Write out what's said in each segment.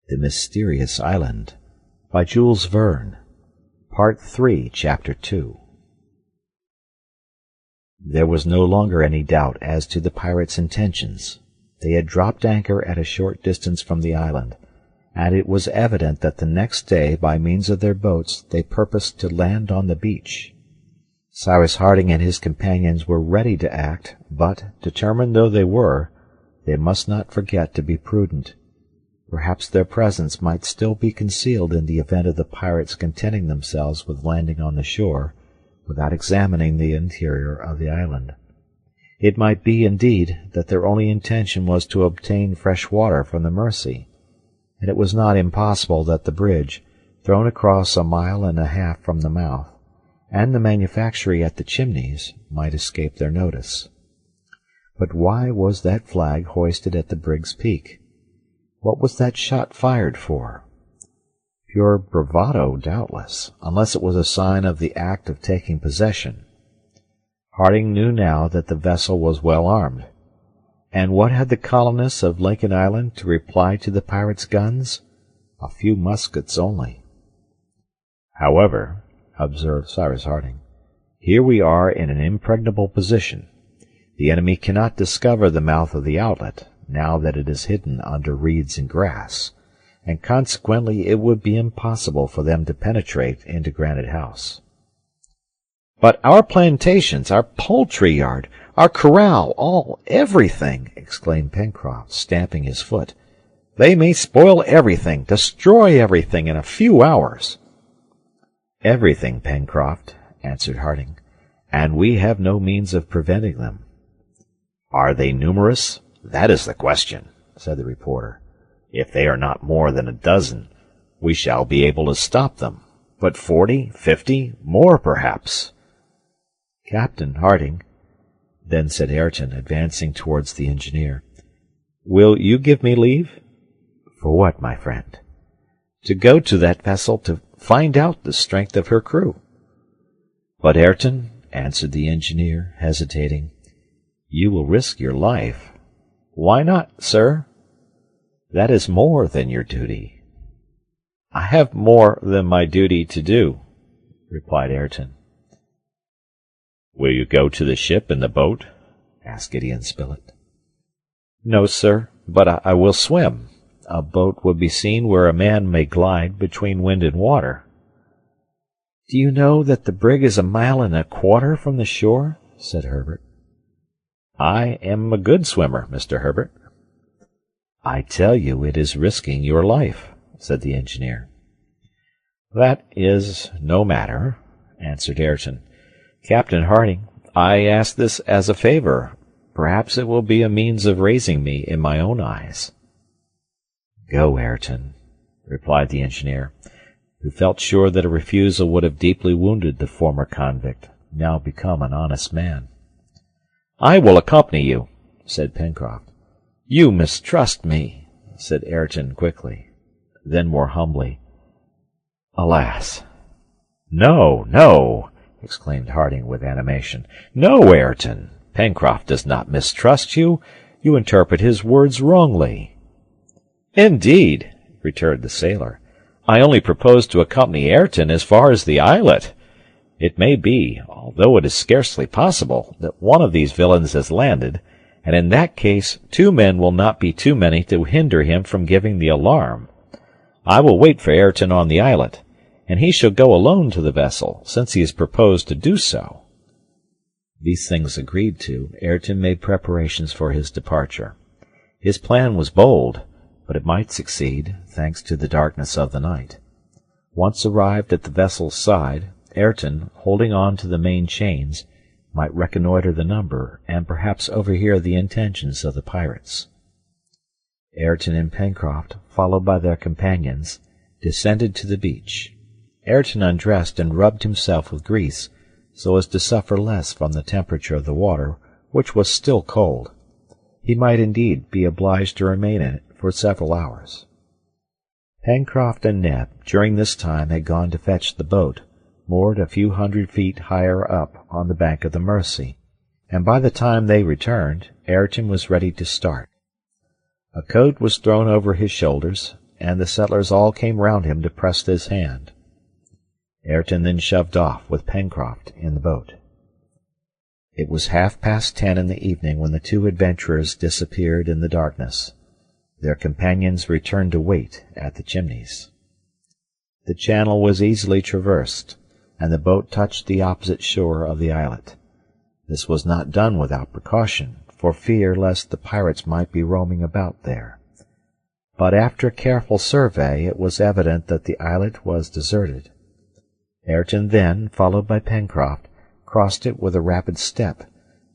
The Mysterious Island by Jules Verne. Part 3, Chapter 2. There was no longer any doubt as to the pirates' intentions. They had dropped anchor at a short distance from the island, and it was evident that the next day, by means of their boats, they purposed to land on the beach. Cyrus Harding and his companions were ready to act, but, determined though they were, they must not forget to be prudent. Perhaps their presence might still be concealed in the event of the pirates contenting themselves with landing on the shore, without examining the interior of the island. It might be, indeed, that their only intention was to obtain fresh water from the Mersey, and it was not impossible that the bridge, thrown across 1.5 miles from the mouth, and the manufactory at the Chimneys, might escape their notice. But why was that flag hoisted at the brig's peak? What was that shot fired for? Pure bravado, doubtless, unless it was a sign of the act of taking possession. Harding knew now that the vessel was well armed. And what had the colonists of Lincoln Island to reply to the pirates' guns? A few muskets only. "However," observed Cyrus Harding, "here we are in an impregnable position. The enemy cannot discover the mouth of the outlet, now that it is hidden under reeds and grass, and consequently it would be impossible for them to penetrate into Granite House." "But our plantations, our poultry-yard, our corral, everything!" exclaimed Pencroft, stamping his foot. "They may spoil everything, destroy everything in a few hours." "Everything, Pencroft," answered Harding, "and we have no means of preventing them." "Are they numerous? That is the question," said the reporter. "If they are not more than a dozen, we shall be able to stop them. But 40, 50, more perhaps." "Captain Harding," then said Ayrton, advancing towards the engineer, "will you give me leave?" "For what, my friend?" "To go to that vessel to find out the strength of her crew." "But, Ayrton," answered the engineer, hesitating, "you will risk your life." "Why not, sir?" "That is more than your duty." "I have more than my duty to do," replied Ayrton. "Will you go to the ship in the boat?" asked Gideon Spilett. "No, sir, but I will swim. A boat would be seen where a man may glide between wind and water." "Do you know that the brig is 1.25 miles from the shore?" said Herbert. "I am a good swimmer, Mr. Herbert." "I tell you it is risking your life," said the engineer. "That is no matter," answered Ayrton. "Captain Harding, I ask this as a favor. Perhaps it will be a means of raising me in my own eyes." "Go, Ayrton," replied the engineer, who felt sure that a refusal would have deeply wounded the former convict, now become an honest man. "I will accompany you," said Pencroft. "You mistrust me," said Ayrton quickly. Then more humbly, "Alas!" "No, no!" exclaimed Harding with animation. "No, Ayrton! Pencroft does not mistrust you. You interpret his words wrongly." "Indeed," returned the sailor, "I only propose to accompany Ayrton as far as the islet. It may be, although it is scarcely possible, that one of these villains has landed, and in that case 2 men will not be too many to hinder him from giving the alarm. I will wait for Ayrton on the islet, and he shall go alone to the vessel, since he has proposed to do so." These things agreed to, Ayrton made preparations for his departure. His plan was bold, but it might succeed, thanks to the darkness of the night. Once arrived at the vessel's side, Ayrton, holding on to the main chains, might reconnoitre the number, and perhaps overhear the intentions of the pirates. Ayrton and Pencroft, followed by their companions, descended to the beach. Ayrton undressed and rubbed himself with grease, so as to suffer less from the temperature of the water, which was still cold. He might indeed be obliged to remain in it for several hours. Pencroft and Neb during this time had gone to fetch the boat, moored a few hundred feet higher up on the bank of the Mersey, and by the time they returned, Ayrton was ready to start. A coat was thrown over his shoulders, and the settlers all came round him to press his hand. Ayrton then shoved off with Pencroft in the boat. It was 10:30 in the evening when the two adventurers disappeared in the darkness. Their companions returned to wait at the Chimneys. The channel was easily traversed, and the boat touched the opposite shore of the islet. This was not done without precaution, for fear lest the pirates might be roaming about there. But after careful survey it was evident that the islet was deserted. Ayrton then, followed by Pencroft, crossed it with a rapid step,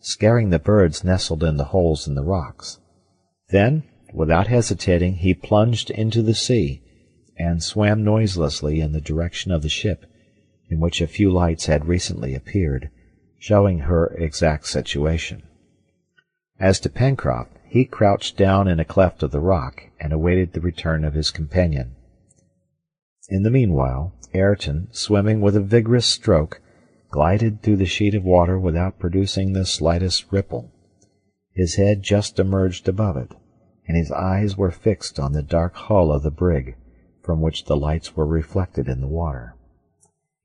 scaring the birds nestled in the holes in the rocks. Then, without hesitating, he plunged into the sea, and swam noiselessly in the direction of the ship, in which a few lights had recently appeared, showing her exact situation. As to Pencroft, he crouched down in a cleft of the rock, and awaited the return of his companion. In the meanwhile, Ayrton, swimming with a vigorous stroke, glided through the sheet of water without producing the slightest ripple. His head just emerged above it, and his eyes were fixed on the dark hull of the brig, from which the lights were reflected in the water.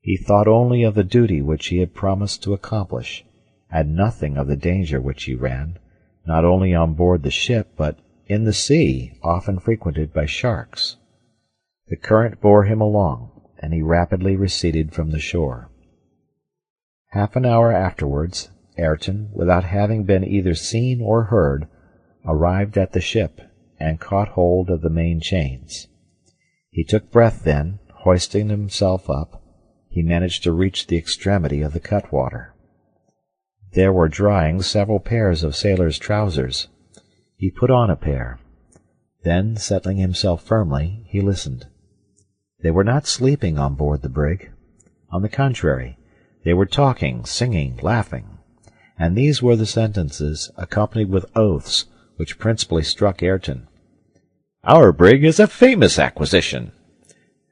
He thought only of the duty which he had promised to accomplish, and nothing of the danger which he ran, not only on board the ship, but in the sea, often frequented by sharks. The current bore him along, and he rapidly receded from the shore. Half an hour afterwards, Ayrton, without having been either seen or heard, arrived at the ship, and caught hold of the main chains. He took breath then, hoisting himself up, he managed to reach the extremity of the cutwater. There were drying several pairs of sailors' trousers. He put on a pair. Then, settling himself firmly, he listened. They were not sleeping on board the brig. On the contrary, they were talking, singing, laughing, and these were the sentences, accompanied with oaths, which principally struck Ayrton. "Our brig is a famous acquisition.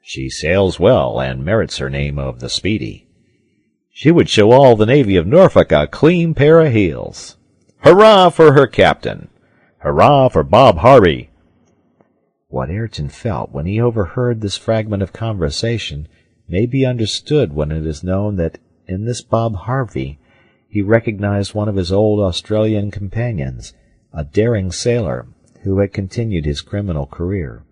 She sails well, and merits her name of the Speedy. She would show all the navy of Norfolk a clean pair of heels. Hurrah for her captain! Hurrah for Bob Harvey!" What Ayrton felt when he overheard this fragment of conversation may be understood when it is known that in this Bob Harvey he recognized one of his old Australian companions, a daring sailor who had continued his criminal career.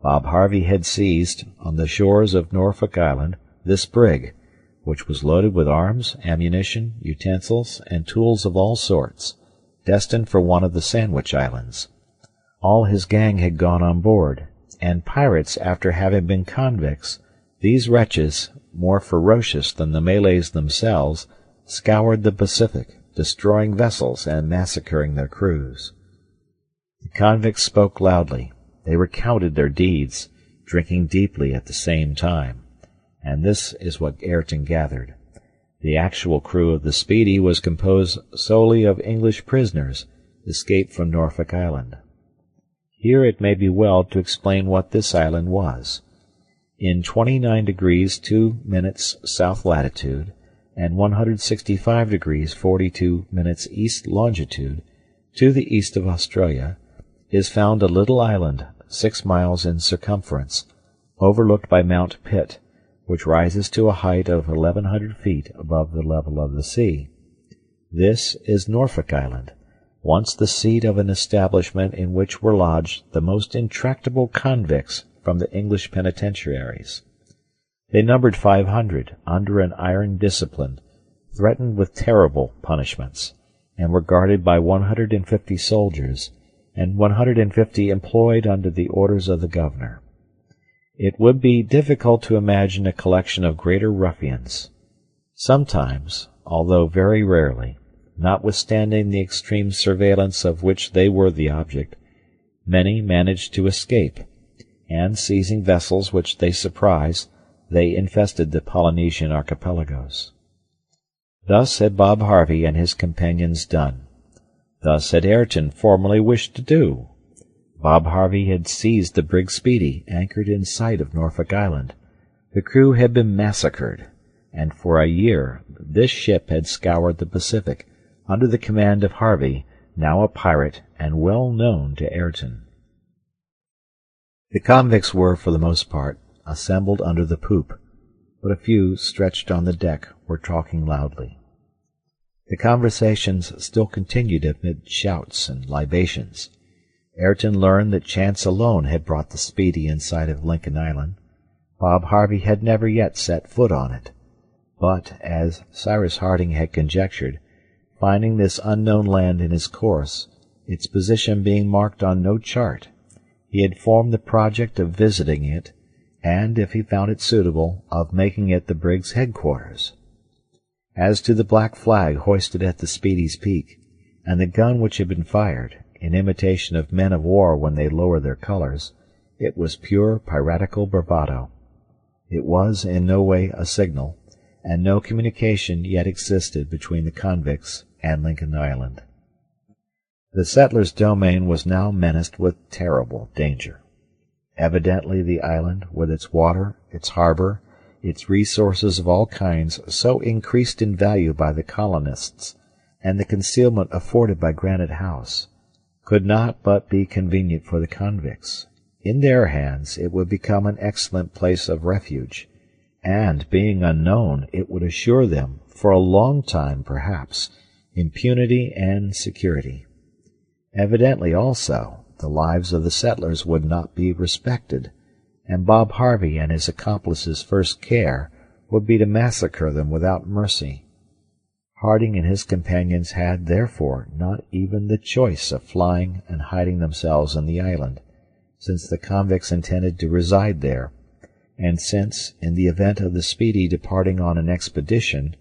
Bob Harvey had seized, on the shores of Norfolk Island, this brig, which was loaded with arms, ammunition, utensils, and tools of all sorts, destined for one of the Sandwich Islands. All his gang had gone on board, and pirates after having been convicts, these wretches, more ferocious than the Malays themselves, scoured the Pacific, destroying vessels and massacring their crews. The convicts spoke loudly. They recounted their deeds, drinking deeply at the same time, and this is what Ayrton gathered. The actual crew of the Speedy was composed solely of English prisoners escaped from Norfolk Island. Here it may be well to explain what this island was. In 29 degrees 2 minutes south latitude and 165 degrees 42 minutes east longitude, to the east of Australia, is found a little island 6 miles in circumference, overlooked by Mount Pitt, which rises to a height of 1,100 feet above the level of the sea. This is Norfolk Island, once the seat of an establishment in which were lodged the most intractable convicts from the English penitentiaries. They numbered 500 under an iron discipline, threatened with terrible punishments, and were guarded by 150 soldiers, and 150 employed under the orders of the governor. It would be difficult to imagine a collection of greater ruffians. Sometimes, although very rarely, notwithstanding the extreme surveillance of which they were the object, many managed to escape, and seizing vessels which they surprised, they infested the Polynesian archipelagos. Thus had Bob Harvey and his companions done. Thus had Ayrton formerly wished to do. Bob Harvey had seized the brig Speedy, anchored in sight of Norfolk Island. The crew had been massacred, and for a year this ship had scoured the Pacific, under the command of Harvey, now a pirate and well known to Ayrton. The convicts were, for the most part, assembled under the poop, but a few, stretched on the deck, were talking loudly. The conversations still continued amid shouts and libations. Ayrton learned that chance alone had brought the Speedy in sight of Lincoln Island. Bob Harvey had never yet set foot on it, but, as Cyrus Harding had conjectured, finding this unknown land in his course, its position being marked on no chart, he had formed the project of visiting it, and, if he found it suitable, of making it the brig's headquarters. As to the black flag hoisted at the Speedy's peak, and the gun which had been fired, in imitation of men of war when they lower their colors, it was pure piratical bravado. It was in no way a signal, and no communication yet existed between the convicts and Lincoln Island. The settlers' domain was now menaced with terrible danger. Evidently the island, with its water, its harbor, its resources of all kinds, so increased in value by the colonists, and the concealment afforded by Granite House, could not but be convenient for the convicts. In their hands it would become an excellent place of refuge, and, being unknown, it would assure them, for a long time perhaps, impunity and security. Evidently, also, the lives of the settlers would not be respected, and Bob Harvey and his accomplices' first care would be to massacre them without mercy. Harding and his companions had, therefore, not even the choice of flying and hiding themselves in the island, since the convicts intended to reside there, and since, in the event of the Speedy departing on an expedition,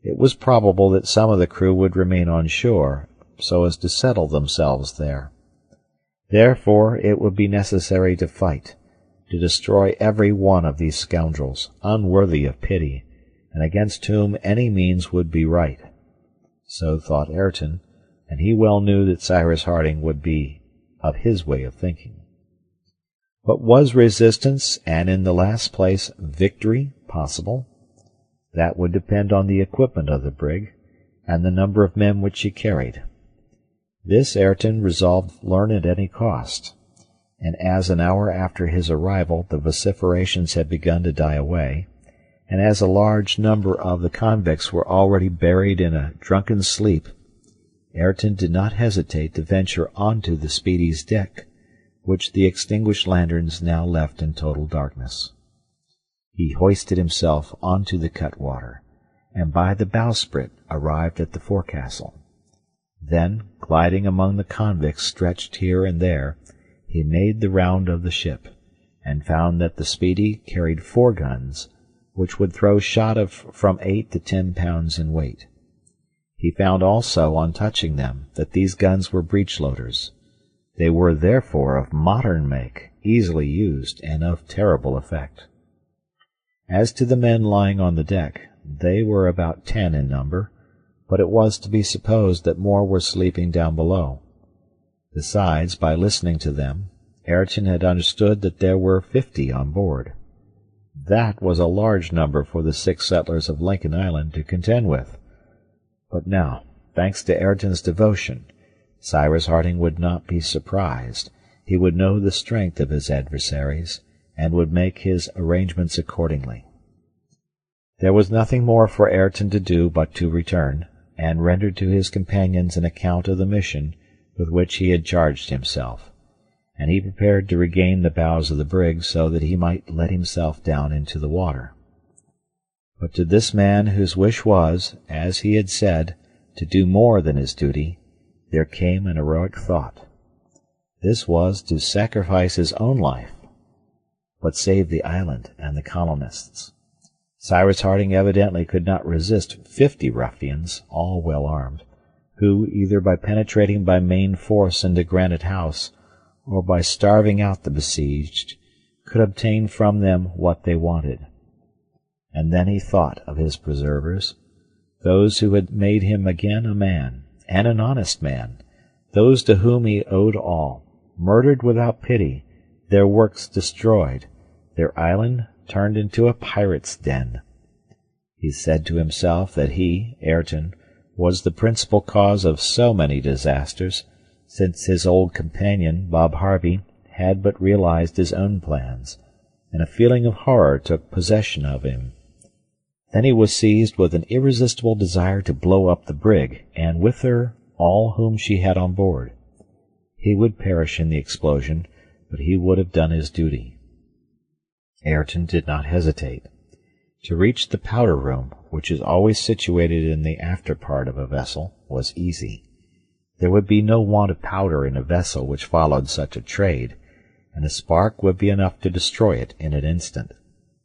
it was probable that some of the crew would remain on shore, so as to settle themselves there. Therefore it would be necessary to fight, to destroy every one of these scoundrels, unworthy of pity, and against whom any means would be right. So thought Ayrton, and he well knew that Cyrus Harding would be of his way of thinking. But was resistance, and in the last place victory, possible? That would depend on the equipment of the brig, and the number of men which she carried. This Ayrton resolved to learn at any cost, and as an hour after his arrival the vociferations had begun to die away, and as a large number of the convicts were already buried in a drunken sleep, Ayrton did not hesitate to venture onto the Speedy's deck, which the extinguished lanterns now left in total darkness. He hoisted himself onto the cutwater, and by the bowsprit arrived at the forecastle. Then, gliding among the convicts stretched here and there, he made the round of the ship, and found that the Speedy carried 4 guns, which would throw shot of from 8 to 10 pounds in weight. He found also, on touching them, that these guns were breech-loaders. They were therefore of modern make, easily used, and of terrible effect. As to the men lying on the deck, they were about 10 in number, but it was to be supposed that more were sleeping down below. Besides, by listening to them, Ayrton had understood that there were 50 on board. That was a large number for the 6 settlers of Lincoln Island to contend with. But now, thanks to Ayrton's devotion, Cyrus Harding would not be surprised. He would know the strength of his adversaries, and would make his arrangements accordingly. There was nothing more for Ayrton to do but to return, and render to his companions an account of the mission with which he had charged himself, and he prepared to regain the bows of the brig so that he might let himself down into the water. But to this man, whose wish was, as he had said, to do more than his duty, there came an heroic thought. This was to sacrifice his own life, but save the island and the colonists. Cyrus Harding evidently could not resist 50 ruffians, all well armed, who, either by penetrating by main force into Granite House, or by starving out the besieged, could obtain from them what they wanted. And then he thought of his preservers, those who had made him again a man, and an honest man, those to whom he owed all, murdered without pity, their works destroyed, their island turned into a pirate's den. He said to himself that he, Ayrton, was the principal cause of so many disasters, since his old companion, Bob Harvey, had but realized his own plans, and a feeling of horror took possession of him. Then he was seized with an irresistible desire to blow up the brig, and with her all whom she had on board. He would perish in the explosion, but he would have done his duty. Ayrton did not hesitate. To reach the powder room, which is always situated in the after part of a vessel, was easy. There would be no want of powder in a vessel which followed such a trade, and a spark would be enough to destroy it in an instant.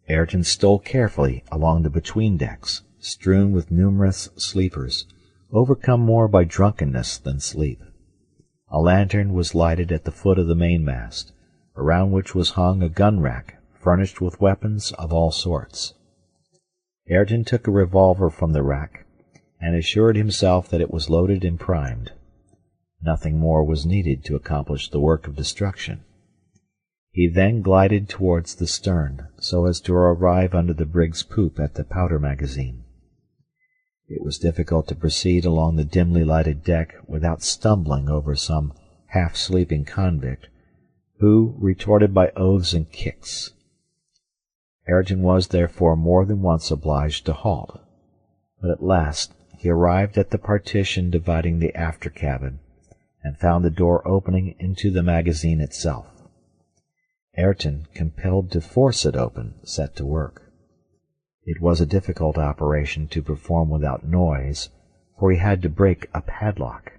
Ayrton stole carefully along the between-decks, strewn with numerous sleepers, overcome more by drunkenness than sleep. A lantern was lighted at the foot of the mainmast, around which was hung a gun-rack furnished with weapons of all sorts. Ayrton took a revolver from the rack, and assured himself that it was loaded and primed. Nothing more was needed to accomplish the work of destruction. He then glided towards the stern, so as to arrive under the brig's poop at the powder magazine. It was difficult to proceed along the dimly lighted deck without stumbling over some half-sleeping convict, who retorted by oaths and kicks. Ayrton was therefore more than once obliged to halt, but at last he arrived at the partition dividing the after cabin, and found the door opening into the magazine itself. Ayrton, compelled to force it open, set to work. It was a difficult operation to perform without noise, for he had to break a padlock.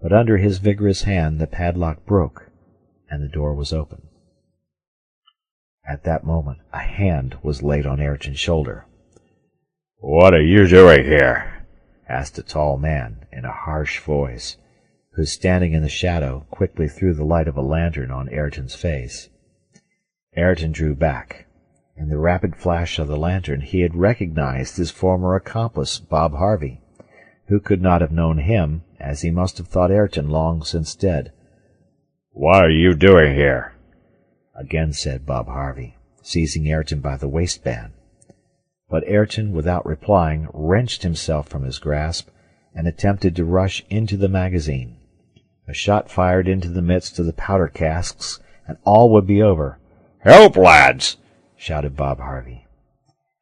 But under his vigorous hand the padlock broke, and the door was open. At that moment a hand was laid on Ayrton's shoulder. "What are you doing here?" asked a tall man in a harsh voice, who, standing in the shadow, quickly threw the light of a lantern on Ayrton's face. Ayrton drew back. In the rapid flash of the lantern he had recognized his former accomplice, Bob Harvey, who could not have known him, as he must have thought Ayrton long since dead. "What are you doing here?" again said Bob Harvey, seizing Ayrton by the waistband. But Ayrton, without replying, wrenched himself from his grasp and attempted to rush into the magazine. A shot fired into the midst of the powder casks, and all would be over. "Help, lads!" shouted Bob Harvey.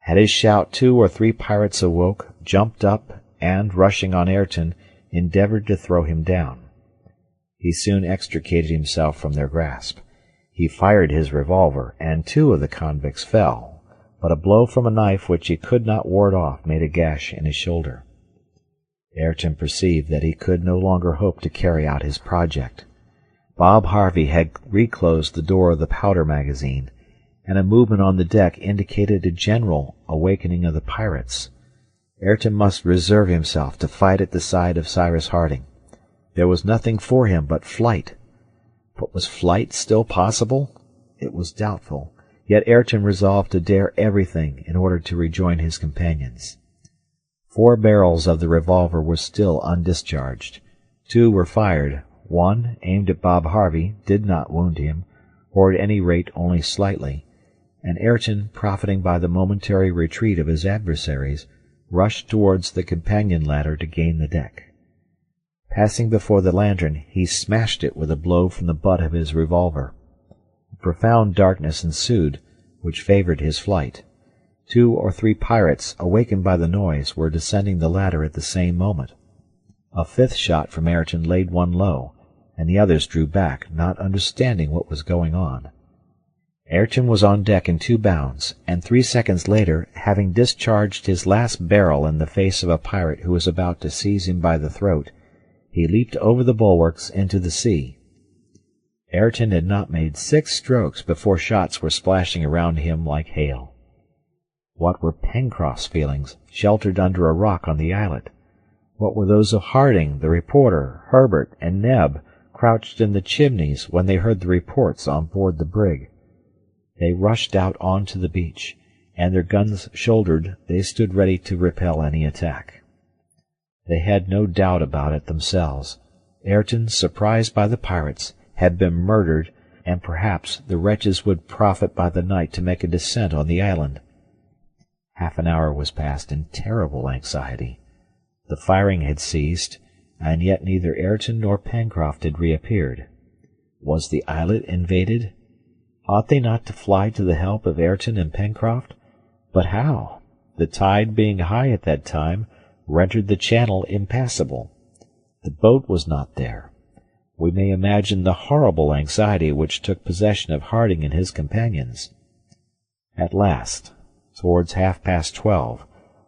At his shout 2 or 3 pirates awoke, jumped up, and, rushing on Ayrton, endeavored to throw him down. He soon extricated himself from their grasp. He fired his revolver, and 2 of the convicts fell, but a blow from a knife which he could not ward off made a gash in his shoulder. Ayrton perceived that he could no longer hope to carry out his project. Bob Harvey had reclosed the door of the powder magazine, and a movement on the deck indicated a general awakening of the pirates. Ayrton must reserve himself to fight at the side of Cyrus Harding. There was nothing for him but flight. But was flight still possible? It was doubtful, yet Ayrton resolved to dare everything in order to rejoin his companions. 4 barrels of the revolver were still undischarged. 2 were fired. 1, aimed at Bob Harvey, did not wound him, or at any rate only slightly, and Ayrton, profiting by the momentary retreat of his adversaries, rushed towards the companion ladder to gain the deck. Passing before the lantern, he smashed it with a blow from the butt of his revolver. A profound darkness ensued, which favored his flight. 2 or 3 pirates, awakened by the noise, were descending the ladder at the same moment. A 5th shot from Ayrton laid one low, and the others drew back, not understanding what was going on. Ayrton was on deck in 2 bounds, and 3 seconds later, having discharged his last barrel in the face of a pirate who was about to seize him by the throat, he leaped over the bulwarks into the sea. Ayrton had not made 6 strokes before shots were splashing around him like hail. What were Pencroft's feelings, sheltered under a rock on the islet? What were those of Harding, the reporter, Herbert, and Neb, crouched in the chimneys when they heard the reports on board the brig? They rushed out on to the beach, and their guns shouldered, they stood ready to repel any attack. They had no doubt about it themselves. Ayrton, surprised by the pirates, had been murdered, and perhaps the wretches would profit by the night to make a descent on the island. Half an hour was passed in terrible anxiety. The firing had ceased, and yet neither Ayrton nor Pencroft had reappeared. Was the islet invaded? Ought they not to fly to the help of Ayrton and Pencroft? But how? The tide being high at that time rendered the channel impassable. The boat was not there. We may imagine the horrible anxiety which took possession of Harding and his companions. At last, towards 12:30,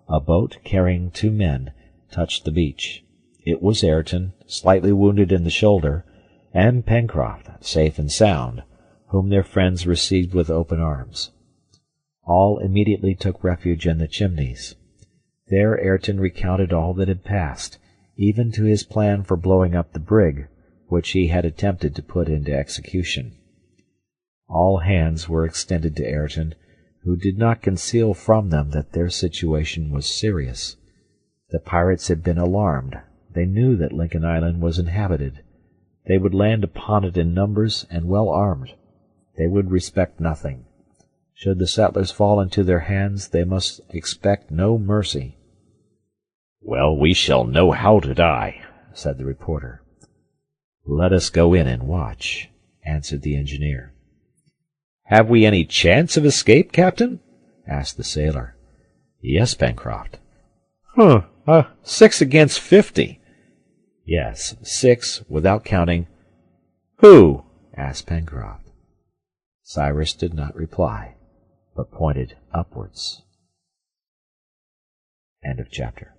a boat carrying 2 men touched the beach. It was Ayrton, slightly wounded in the shoulder, and Pencroft, safe and sound, whom their friends received with open arms. All immediately took refuge in the Chimneys. There Ayrton recounted all that had passed, even to his plan for blowing up the brig, which he had attempted to put into execution. All hands were extended to Ayrton, who did not conceal from them that their situation was serious. The pirates had been alarmed. They knew that Lincoln Island was inhabited. They would land upon it in numbers and well armed. They would respect nothing. Should the settlers fall into their hands, they must expect no mercy. "Well, we shall know how to die," said the reporter. "Let us go in and watch," answered the engineer. "Have we any chance of escape, Captain?" asked the sailor. "Yes, Pencroft." 6 against 50. "Yes, 6, without counting—" "Who?" asked Pencroft. Cyrus did not reply, but pointed upwards. End of chapter.